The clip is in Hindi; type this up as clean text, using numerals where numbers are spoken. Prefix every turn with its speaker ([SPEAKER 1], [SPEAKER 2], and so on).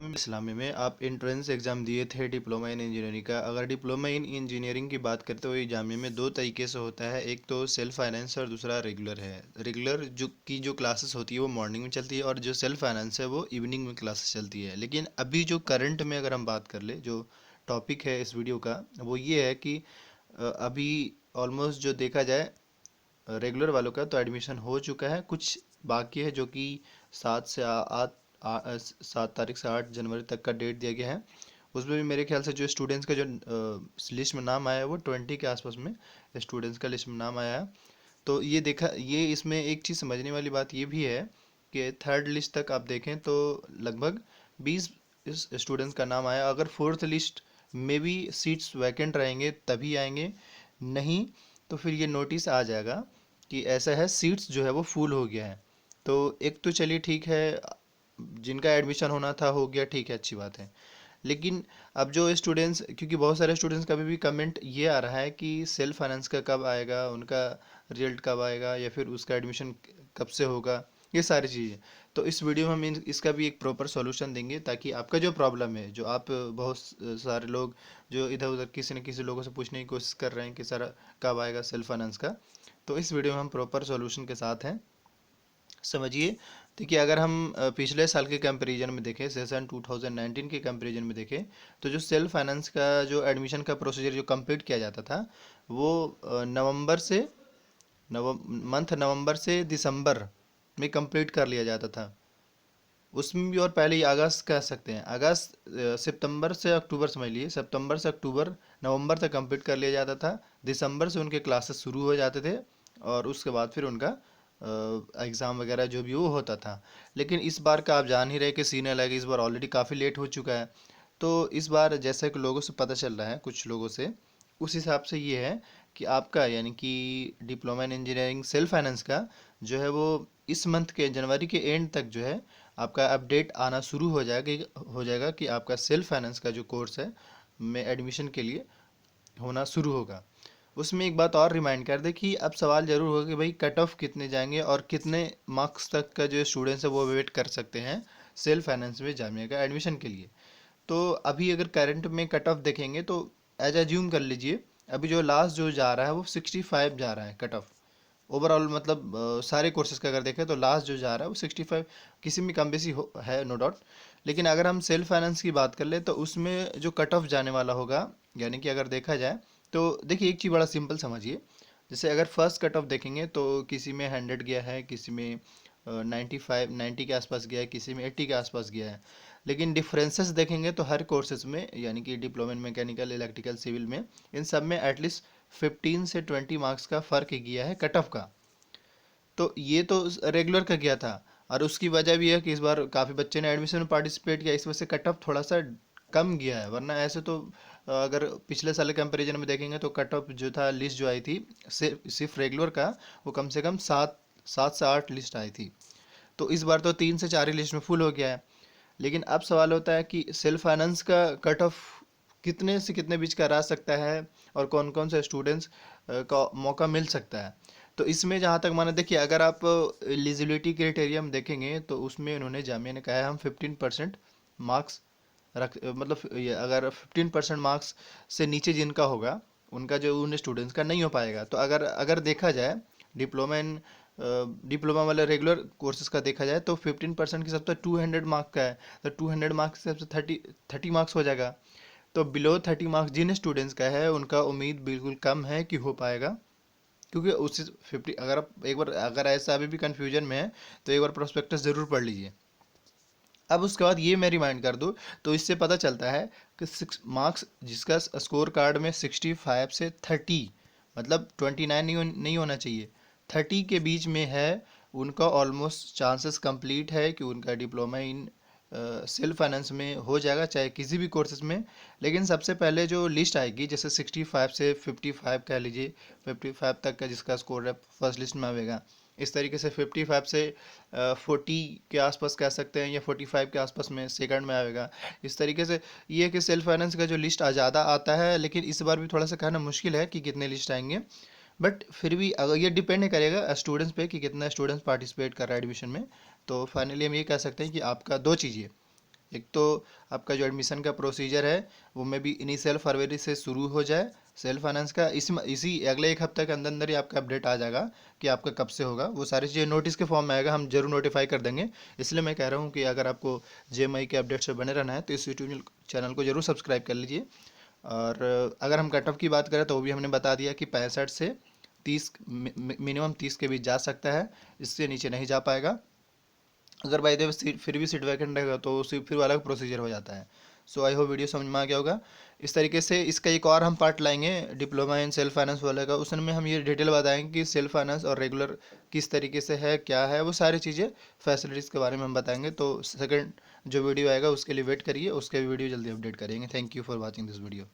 [SPEAKER 1] इस्लामी में आप एंट्रेंस एग्ज़ाम दिए थे डिप्लोमा इन इंजीनियरिंग का। अगर डिप्लोमा इन इंजीनियरिंग की बात करते हो, ये जामिया में दो तरीके से होता है। एक तो सेल्फ फाइनेंस और दूसरा रेगुलर है। रेगुलर जो क्लासेस होती है वो मॉर्निंग में चलती है, और जो सेल्फ फाइनेंस है वो इवनिंग में क्लासेस चलती है। लेकिन अभी जो करंट में अगर हम बात कर ले, जो टॉपिक है इस वीडियो का वो ये है कि अभी ऑलमोस्ट जो देखा जाए रेगुलर वालों का तो एडमिशन हो चुका है, कुछ बाकी है जो कि 7 तारीख से 8 जनवरी तक का डेट दिया गया है। उसमें भी मेरे ख्याल से जो स्टूडेंट्स का जो लिस्ट में नाम आया है वो 20 के आसपास में स्टूडेंट्स का लिस्ट में नाम आया है। तो ये इसमें एक चीज़ समझने वाली बात ये भी है कि थर्ड लिस्ट तक आप देखें तो लगभग 20 इस स्टूडेंट्स का नाम आया। अगर फोर्थ लिस्ट में भी सीट्स वैकेंट रहेंगे तभी आएंगे, नहीं तो फिर ये नोटिस आ जाएगा कि ऐसा है, सीट्स जो है वो फुल हो गया है। तो एक तो चलिए ठीक है, जिनका एडमिशन होना था हो गया, ठीक है, अच्छी बात है। लेकिन अब जो स्टूडेंट्स, क्योंकि बहुत सारे स्टूडेंट्स का भी कमेंट ये आ रहा है कि सेल्फ फाइनेंस का कब आएगा, उनका रिजल्ट कब आएगा, या फिर उसका एडमिशन कब से होगा, ये सारी चीज़ें। तो इस वीडियो में हम इसका भी एक प्रॉपर सॉल्यूशन देंगे, ताकि आपका जो प्रॉब्लम है, जो आप बहुत सारे लोग जो इधर उधर किसी न किसी लोगों से पूछने की कोशिश कर रहे हैं कि सर कब आएगा सेल्फ फाइनेंस का, तो इस वीडियो में हम प्रॉपर सॉल्यूशन के साथ हैं, समझिए। देखिए, अगर हम पिछले साल के कंपैरिजन में देखें, सेशन 2019 के कंपैरिजन में देखें, तो जो सेल्फ फाइनेंस का जो एडमिशन का प्रोसीजर जो कंप्लीट किया जाता था वो नवंबर से नवंबर से दिसंबर में कंप्लीट कर लिया जाता था। उसमें भी और पहले ही अगस्त कह सकते हैं, अगस्त सितंबर से अक्टूबर समझ लिए, सितंबर से अक्टूबर नवंबर तक कंप्लीट कर लिया जाता था। दिसंबर से उनके क्लासेस शुरू हो जाते थे, और उसके बाद फिर उनका एग्ज़ाम वगैरह जो भी वो होता था। लेकिन इस बार का आप जान ही रहे कि सीन अलग है, इस बार ऑलरेडी काफ़ी लेट हो चुका है। तो इस बार जैसा कि लोगों से पता चल रहा है, कुछ लोगों से, उस हिसाब से ये है कि आपका यानी कि डिप्लोमा इन इंजीनियरिंग सेल्फ फाइनेंस का जो है वो इस मंथ के जनवरी के एंड तक जो है आपका अपडेट आना शुरू हो जाएगा कि आपका सेल्फ फाइनेंस का जो कोर्स है में एडमिशन के लिए होना शुरू होगा। उसमें एक बात और रिमाइंड कर दे कि अब सवाल ज़रूर होगा कि भाई कट ऑफ कितने जाएंगे और कितने मार्क्स तक का जो स्टूडेंट्स है वो वेट कर सकते हैं सेल्फ फाइनेंस में जामिया का एडमिशन के लिए। तो अभी अगर करंट में कट ऑफ देखेंगे तो एज एज्यूम कर लीजिए, अभी जो लास्ट जो जा रहा है वो 65 जा रहा है कट ऑफ। ओवरऑल मतलब सारे कोर्सेज का अगर देखें तो लास्ट जो जा रहा है वो 65, किसी में कम बेसी है, नो डाउट। लेकिन अगर हम सेल्फ फाइनेंस की बात कर ले तो उसमें जो कट ऑफ जाने वाला होगा, यानी कि अगर देखा जाए तो देखिए एक चीज़ बड़ा सिंपल समझिए। जैसे अगर फर्स्ट कट ऑफ देखेंगे तो किसी में 100 गया है, किसी में 90 के आसपास गया है, किसी में 80 के आसपास गया है। लेकिन डिफरेंसेस देखेंगे तो हर कोर्सेज में, यानी कि diploma in mechanical, electrical, civil में, इन सब में एटलीस्ट 15 से 20 मार्क्स का फ़र्क गया है कट ऑफ का। तो ये तो रेगुलर का गया था, और उसकी वजह भी है कि इस बार काफ़ी बच्चे ने एडमिशन में पार्टिसिपेट किया, इस वजह से कट ऑफ थोड़ा सा कम गया है। वरना ऐसे तो अगर पिछले साल के कंपैरिजन में देखेंगे तो कट ऑफ जो था, लिस्ट जो आई थी सिर्फ रेगुलर का, वो कम से कम 7 से 8 लिस्ट आई थी। तो इस बार तो 3 से 4 ही लिस्ट में फुल हो गया है। लेकिन अब सवाल होता है कि सेल्फ फाइनेंस का कट ऑफ कितने से कितने बीच का रह सकता है, और कौन कौन से स्टूडेंट्स का मौका मिल सकता है। तो इसमें जहाँ तक माने, देखिए अगर आप एलिजिबिलिटी क्राइटेरिया में देखेंगे तो उसमें उन्होंने जामिया ने कहा है हम 15% मार्क्स मतलब ये अगर 15% मार्क्स से नीचे जिनका होगा उनका जो उन स्टूडेंट्स का नहीं हो पाएगा। तो अगर अगर देखा जाए डिप्लोमा इन डिप्लोमा वाले रेगुलर कोर्सेज का देखा जाए तो 15% के हिसाब से 200 मार्क्स का है। तो 200 मार्क्स के हिसाब से 30 मार्क्स हो जाएगा। तो बिलो 30 मार्क्स जिन स्टूडेंट्स का है उनका उम्मीद बिल्कुल कम है कि हो पाएगा, क्योंकि उसी 50, अगर आप एक बार, अगर ऐसा अभी भी कन्फ्यूजन में है तो एक बार प्रोस्पेक्टस ज़रूर पढ़ लीजिए। अब उसके बाद ये मैं रिमाइंड कर दूँ, तो इससे पता चलता है कि 6 मार्क्स जिसका स्कोर कार्ड में 65 से 30, मतलब 29 नहीं होना चाहिए, 30 के बीच में है, उनका ऑलमोस्ट चांसेस कंप्लीट है कि उनका डिप्लोमा इन सेल्फ फाइनेंस में हो जाएगा, चाहे किसी भी कोर्सेज में। लेकिन सबसे पहले जो लिस्ट आएगी, जैसे 65 से 55 कह लीजिए, 55 तक का जिसका स्कोर है फर्स्ट लिस्ट में आएगा। इस तरीके से 55 से 40 के आसपास कह सकते हैं, या 45 के आसपास में सेकंड में आएगा। इस तरीके से ये है कि सेल्फ फाइनेंस का जो लिस्ट ज़्यादा आता है, लेकिन इस बार भी थोड़ा सा कहना मुश्किल है कि कितने लिस्ट आएंगे। बट फिर भी अगर ये डिपेंड करेगा स्टूडेंट्स पे कि कितना स्टूडेंट्स पार्टिसिपेट कर रहा है एडमिशन में। तो फाइनली हम ये कह सकते हैं कि आपका दो चीज़ें, एक तो आपका जो एडमिशन का प्रोसीजर है वो मे बी इनिशियल फरवरी से शुरू हो जाए सेल्फ फाइनेंस का, इसी अगले एक हफ्ते के अंदर अंदर ही आपका अपडेट आ जाएगा कि आपका कब से होगा। वो सारी चीज़ें नोटिस के फॉर्म में आएगा, हम जरूर नोटिफाई कर देंगे। इसलिए मैं कह रहा हूँ कि अगर आपको जेएमआई के अपडेट से बने रहना है तो इस यूट्यूब चैनल को जरूर सब्सक्राइब कर लीजिए। और अगर हम कट ऑफ की बात करें तो वो भी हमने बता दिया कि 65 से 30, मिनिमम 30 के बीच जा सकता है, इससे नीचे नहीं जा पाएगा। अगर बाई द वे फिर भी सीट वैकेंट रहेगा तो फिर वो अलग प्रोसीजर हो जाता है। सो आई होप वीडियो समझ में आ गया होगा। इस तरीके से इसका एक और हम पार्ट लाएंगे डिप्लोमा इन सेल्फ फाइनेंस वाले का, उसमें हम ये डिटेल बताएंगे कि सेल्फ फाइनेंस और रेगुलर किस तरीके से है, क्या है, वो सारी चीज़ें फैसिलिटीज़ के बारे में हम बताएंगे। तो सेकंड जो वीडियो आएगा उसके लिए वेट करिए, उसके वीडियो जल्दी अपडेट करेंगे। Thank you for watching this video.